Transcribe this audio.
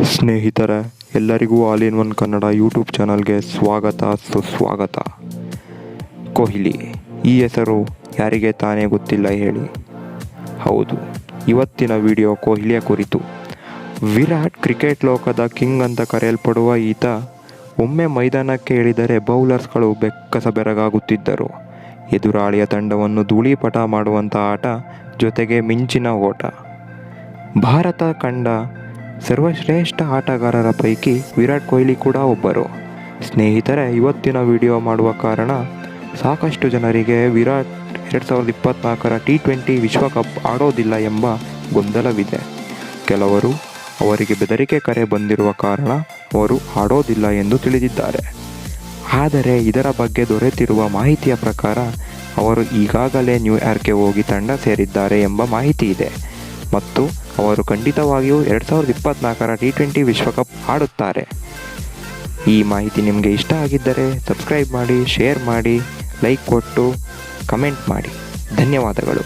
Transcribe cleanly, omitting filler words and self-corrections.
ಸ್ನೇಹಿತರೆ, ಎಲ್ಲರಿಗೂ all in one Kannada YouTube ಚಾನಲ್ಗೆ ಸ್ವಾಗತ ಸುಸ್ವಾಗತ. ಕೊಹ್ಲಿ ಈ ಹೆಸರು ಯಾರಿಗೆ ತಾನೇ ಗೊತ್ತಿಲ್ಲ ಹೇಳಿ? ಹೌದು, ಇವತ್ತಿನ ವಿಡಿಯೋ ಕೊಹ್ಲಿಯ ಕುರಿತು. ವಿರಾಟ್ ಕ್ರಿಕೆಟ್ ಲೋಕದ ಕಿಂಗ್ ಅಂತ ಕರೆಯಲ್ಪಡುವ ಈತ ಒಮ್ಮೆ ಮೈದಾನಕ್ಕೆ ಇಳಿದರೆ ಬೌಲರ್ಸ್ಗಳು ಬೆಕ್ಕಸ ಬೆರಗಾಗುತ್ತಿದ್ದರು. ಎದುರಾಳಿಯ ತಂಡವನ್ನು ಧೂಳೀಪಟ ಮಾಡುವಂಥ ಆಟ, ಜೊತೆಗೆ ಮಿಂಚಿನ ಓಟ. ಭಾರತ ಕಂಡ ಸರ್ವಶ್ರೇಷ್ಠ ಆಟಗಾರರ ಪೈಕಿ ವಿರಾಟ್ ಕೊಹ್ಲಿ ಕೂಡ ಒಬ್ಬರು. ಸ್ನೇಹಿತರೆ, ಇವತ್ತಿನ ವಿಡಿಯೋ ಮಾಡುವ ಕಾರಣ, ಸಾಕಷ್ಟು ಜನರಿಗೆ ವಿರಾಟ್ 2024ರ T20 ವಿಶ್ವಕಪ್ ಆಡೋದಿಲ್ಲ ಎಂಬ ಗೊಂದಲವಿದೆ. ಕೆಲವರು ಅವರಿಗೆ ಬೆದರಿಕೆ ಕರೆ ಬಂದಿರುವ ಕಾರಣ ಅವರು ಆಡೋದಿಲ್ಲ ಎಂದು ತಿಳಿದಿದ್ದಾರೆ. ಆದರೆ ಇದರ ಬಗ್ಗೆ ದೊರೆತಿರುವ ಮಾಹಿತಿಯ ಪ್ರಕಾರ ಅವರು ಈಗಾಗಲೇ ನ್ಯೂಯಾರ್ಕ್ಗೆ ಹೋಗಿ ತಂಡ ಸೇರಿದ್ದಾರೆ ಎಂಬ ಮಾಹಿತಿ ಇದೆ ಮತ್ತು ಅವರು ಖಂಡಿತವಾಗಿಯೂ 2024ರ T20 ವಿಶ್ವಕಪ್ ಆಡುತ್ತಾರೆ. ಈ ಮಾಹಿತಿ ನಿಮಗೆ ಇಷ್ಟ ಆಗಿದ್ದರೆ ಸಬ್ಸ್ಕ್ರೈಬ್ ಮಾಡಿ, ಶೇರ್ ಮಾಡಿ, ಲೈಕ್ ಕೊಟ್ಟು ಕಮೆಂಟ್ ಮಾಡಿ. ಧನ್ಯವಾದಗಳು.